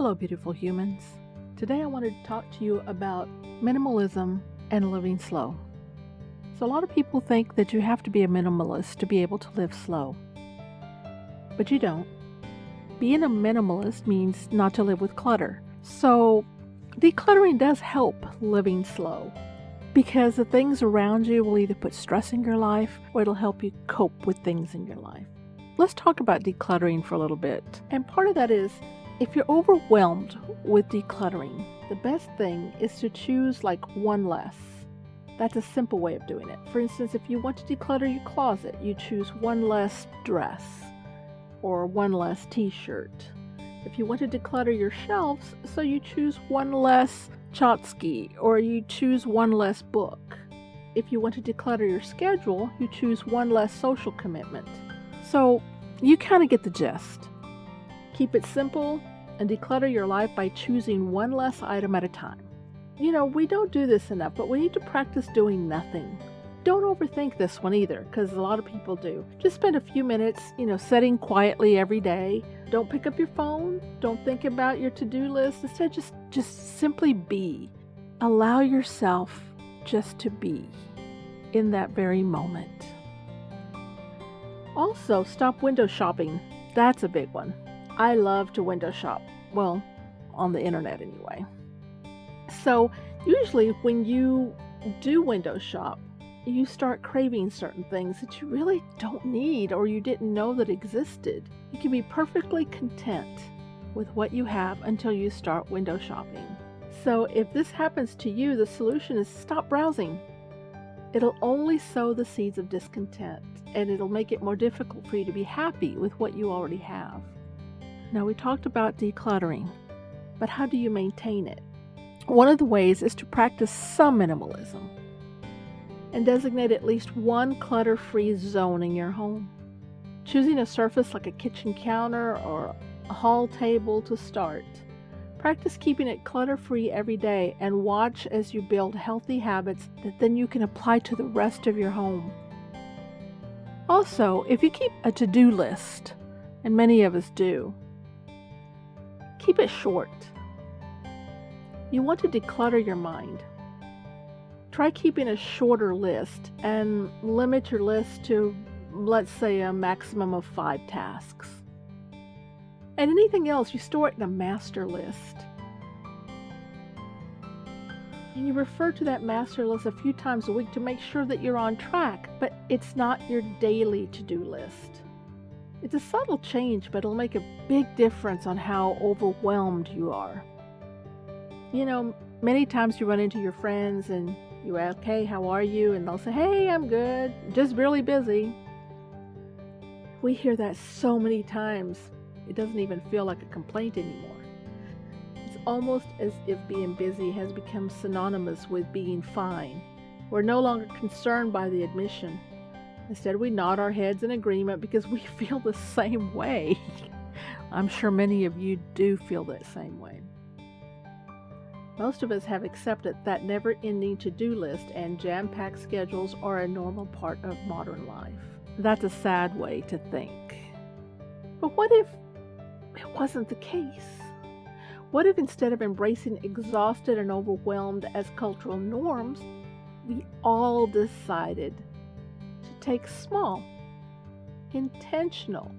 Hello, beautiful humans. Today I wanted to talk to you about minimalism and living slow. So, a lot of people think that you have to be a minimalist to be able to live slow, but you don't. Being a minimalist means not to live with clutter. So, decluttering does help living slow because the things around you will either put stress in your life or it'll help you cope with things in your life. Let's talk about decluttering for a little bit. And part of that is if you're overwhelmed with decluttering, the best thing is to choose one less. That's a simple way of doing it. For instance, if you want to declutter your closet, you choose one less dress or one less t-shirt. If you want to declutter your shelves, so you choose one less tchotchke or you choose one less book. If you want to declutter your schedule, you choose one less social commitment. So you kind of get the gist. Keep it simple and declutter your life by choosing one less item at a time. We don't do this enough, but we need to practice doing nothing. Don't overthink this one either, because a lot of people do. Just spend a few minutes, sitting quietly every day. Don't pick up your phone. Don't think about your to-do list. Instead, just simply be. Allow yourself just to be in that very moment. Also, stop window shopping. That's a big one. I love to window shop. Well, on the internet anyway. So usually when you do window shop, you start craving certain things that you really don't need or you didn't know that existed. You can be perfectly content with what you have until you start window shopping. So if this happens to you, the solution is stop browsing. It'll only sow the seeds of discontent, and it'll make it more difficult for you to be happy with what you already have. Now, we talked about decluttering, but how do you maintain it? One of the ways is to practice some minimalism and designate at least one clutter-free zone in your home. Choosing a surface like a kitchen counter or a hall table to start. Practice keeping it clutter-free every day and watch as you build healthy habits that then you can apply to the rest of your home. Also, if you keep a to-do list, and many of us do, keep it short. You want to declutter your mind. Try keeping a shorter list and limit your list to, let's say, a maximum of 5 tasks. And anything else, you store it in a master list. And you refer to that master list a few times a week to make sure that you're on track, but it's not your daily to-do list. It's a subtle change, but it'll make a big difference on how overwhelmed you are. Many times you run into your friends and you ask, hey, how are you? And they'll say, hey, I'm good, just really busy. We hear that so many times, it doesn't even feel like a complaint anymore. It's almost as if being busy has become synonymous with being fine. We're no longer concerned by the admission. Instead, we nod our heads in agreement because we feel the same way. I'm sure many of you do feel that same way. Most of us have accepted that never-ending to-do list and jam-packed schedules are a normal part of modern life. That's a sad way to think. But what if it wasn't the case? What if instead of embracing exhausted and overwhelmed as cultural norms, we all decided to take small, intentional,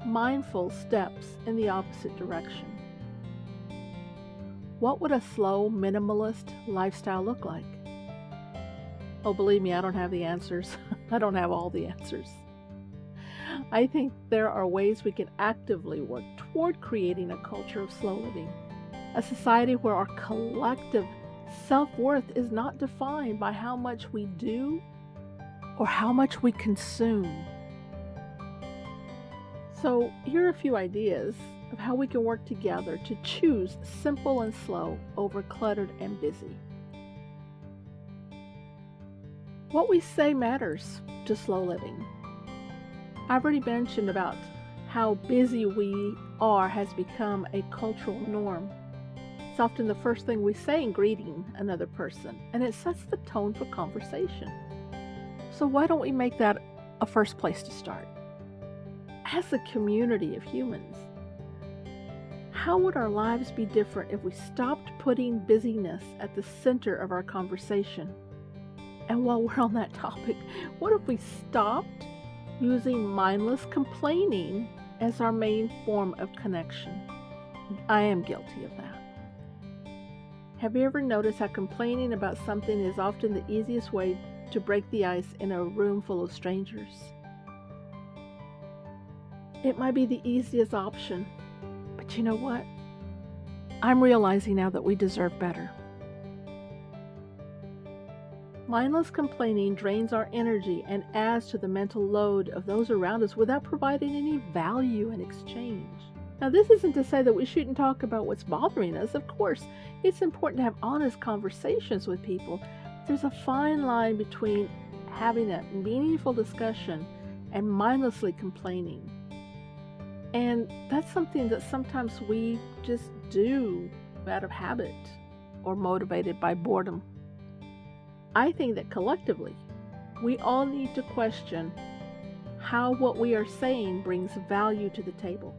mindful steps in the opposite direction? What would a slow, minimalist lifestyle look like? Oh, believe me, I don't have the answers. I don't have all the answers. I think there are ways we can actively work toward creating a culture of slow living, a society where our collective self-worth is not defined by how much we do or how much we consume. So here are a few ideas of how we can work together to choose simple and slow over cluttered and busy. What we say matters to slow living. I've already mentioned about how busy we are has become a cultural norm. It's often the first thing we say in greeting another person, and it sets the tone for conversation. So why don't we make that a first place to start? As a community of humans, How would our lives be different if we stopped putting busyness at the center of our conversation? And while we're on that topic, what if we stopped using mindless complaining as our main form of connection? I am guilty of that. Have you ever noticed how complaining about something is often the easiest way to break the ice in a room full of strangers? It might be the easiest option, but you know what? I'm realizing now that we deserve better. Mindless complaining drains our energy and adds to the mental load of those around us without providing any value in exchange. Now, this isn't to say that we shouldn't talk about what's bothering us. Of course, it's important to have honest conversations with people. There's a fine line between having a meaningful discussion and mindlessly complaining. And that's something that sometimes we just do out of habit or motivated by boredom. I think that collectively, we all need to question how what we are saying brings value to the table.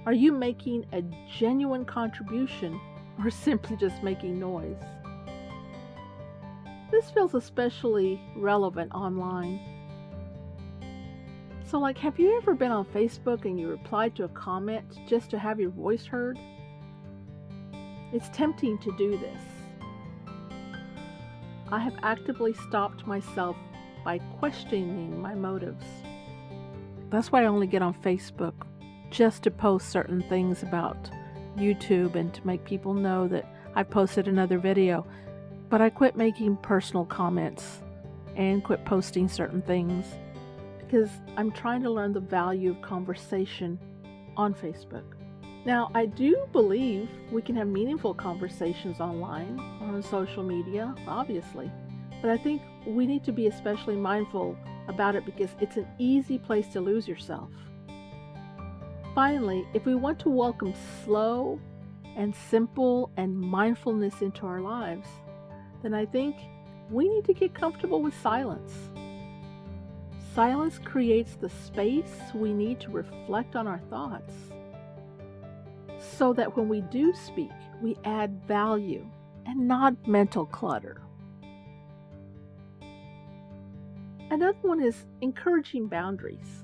Are you making a genuine contribution or simply just making noise? This feels especially relevant online. So, have you ever been on Facebook and you replied to a comment just to have your voice heard? It's tempting to do this. I have actively stopped myself by questioning my motives. That's why I only get on Facebook, just to post certain things about YouTube and to make people know that I posted another video. But I quit making personal comments and quit posting certain things because I'm trying to learn the value of conversation on Facebook. Now, I do believe we can have meaningful conversations online, on social media, obviously. But I think we need to be especially mindful about it because it's an easy place to lose yourself. Finally, if we want to welcome slow and simple and mindfulness into our lives, then I think we need to get comfortable with silence. Silence creates the space we need to reflect on our thoughts, so that when we do speak, we add value and not mental clutter. Another one is encouraging boundaries.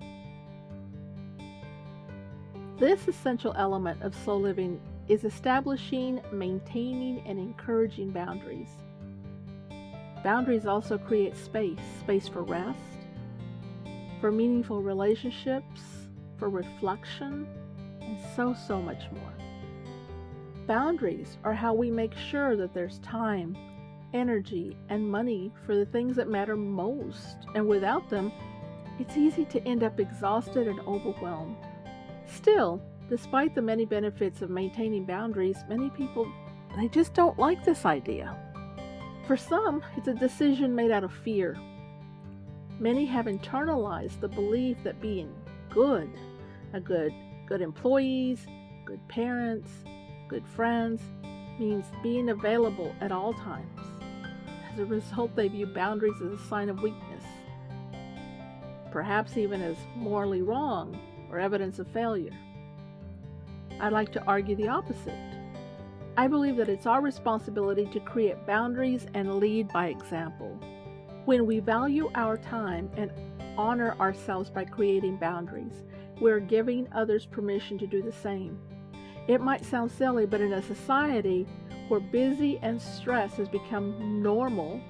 This essential element of slow living is establishing, maintaining, and encouraging boundaries. Boundaries also create space for rest, for meaningful relationships, for reflection, and so much more. Boundaries are how we make sure that there's time, energy, and money for the things that matter most. And without them, it's easy to end up exhausted and overwhelmed. Still, despite the many benefits of maintaining boundaries, many people, they just don't like this idea. For some, it's a decision made out of fear. Many have internalized the belief that being good employees, good parents, good friends, means being available at all times. As a result, they view boundaries as a sign of weakness, perhaps even as morally wrong or evidence of failure. I'd like to argue the opposite. I believe that it's our responsibility to create boundaries and lead by example. When we value our time and honor ourselves by creating boundaries, we're giving others permission to do the same. It might sound silly, but in a society where busy and stress has become normal,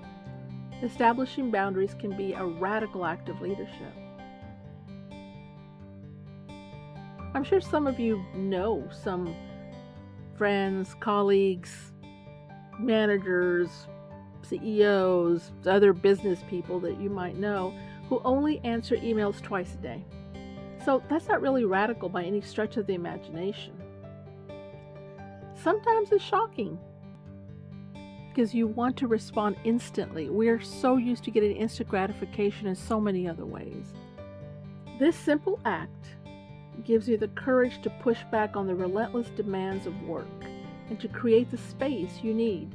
establishing boundaries can be a radical act of leadership. I'm sure some of you know some friends, colleagues, managers, CEOs, other business people that you might know who only answer emails twice a day. So that's not really radical by any stretch of the imagination. Sometimes it's shocking because you want to respond instantly. We're so used to getting instant gratification in so many other ways. This simple act gives you the courage to push back on the relentless demands of work and to create the space you need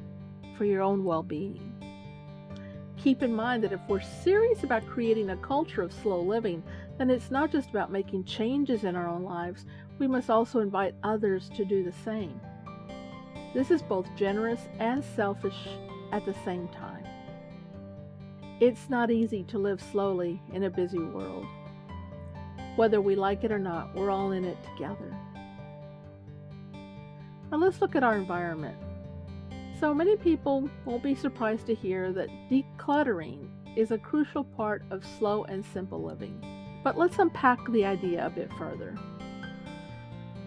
for your own well-being. Keep in mind that if we're serious about creating a culture of slow living, then it's not just about making changes in our own lives, we must also invite others to do the same. This is both generous and selfish at the same time. It's not easy to live slowly in a busy world. Whether we like it or not, we're all in it together. Now let's look at our environment. So many people won't be surprised to hear that decluttering is a crucial part of slow and simple living. But let's unpack the idea a bit further.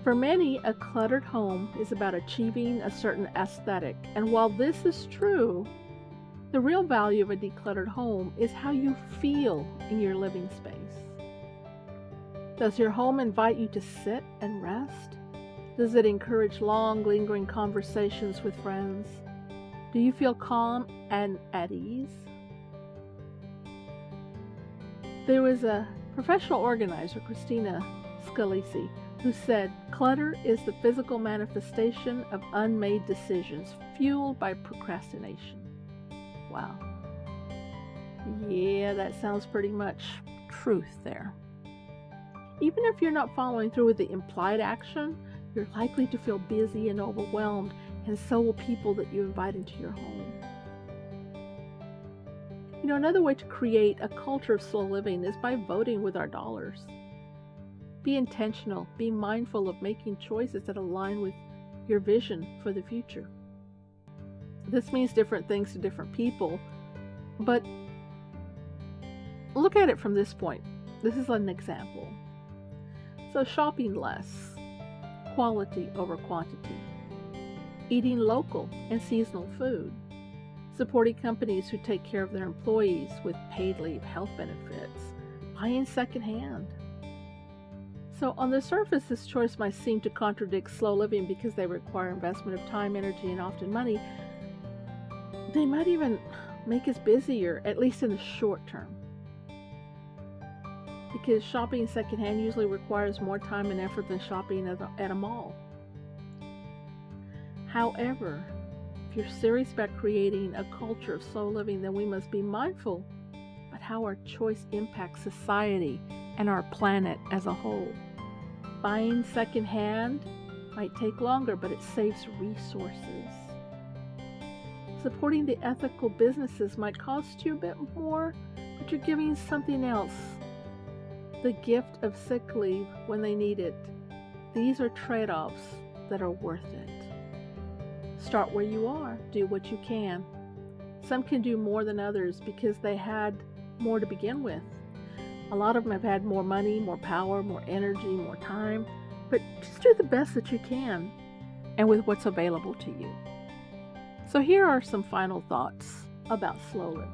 For many, a cluttered home is about achieving a certain aesthetic, and while this is true, the real value of a decluttered home is how you feel in your living space. Does your home invite you to sit and rest? Does it encourage long, lingering conversations with friends? Do you feel calm and at ease? There was a professional organizer, Christina Scalisi, who said, "Clutter is the physical manifestation of unmade decisions fueled by procrastination." Wow. Yeah, that sounds pretty much truth there. Even if you're not following through with the implied action, you're likely to feel busy and overwhelmed, and so will people that you invite into your home. Another way to create a culture of slow living is by voting with our dollars. Be intentional, be mindful of making choices that align with your vision for the future. This means different things to different people, but look at it from this point. This is an example. So shopping less, quality over quantity, eating local and seasonal food, supporting companies who take care of their employees with paid leave, health benefits, buying secondhand. So on the surface, this choice might seem to contradict slow living because they require investment of time, energy, and often money. They might even make us busier, at least in the short term. Because shopping secondhand usually requires more time and effort than shopping at a mall. However, if you're serious about creating a culture of slow living, then we must be mindful about how our choice impacts society and our planet as a whole. Buying secondhand might take longer, but it saves resources. Supporting the ethical businesses might cost you a bit more, but you're giving something else. The gift of sick leave when they need it. These are trade-offs that are worth it. Start where you are. Do what you can. Some can do more than others because they had more to begin with. A lot of them have had more money, more power, more energy, more time. But just do the best that you can and with what's available to you. So here are some final thoughts about slow living.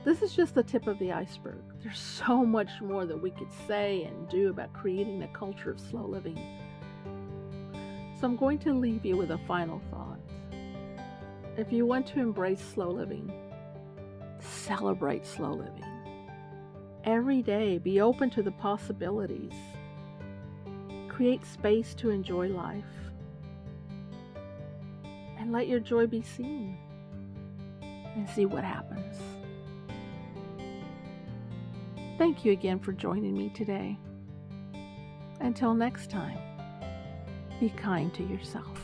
This is just the tip of the iceberg. There's so much more that we could say and do about creating a culture of slow living. So I'm going to leave you with a final thought. If you want to embrace slow living, celebrate slow living. Every day, be open to the possibilities. Create space to enjoy life. And let your joy be seen. And see what happens. Thank you again for joining me today. Until next time, be kind to yourself.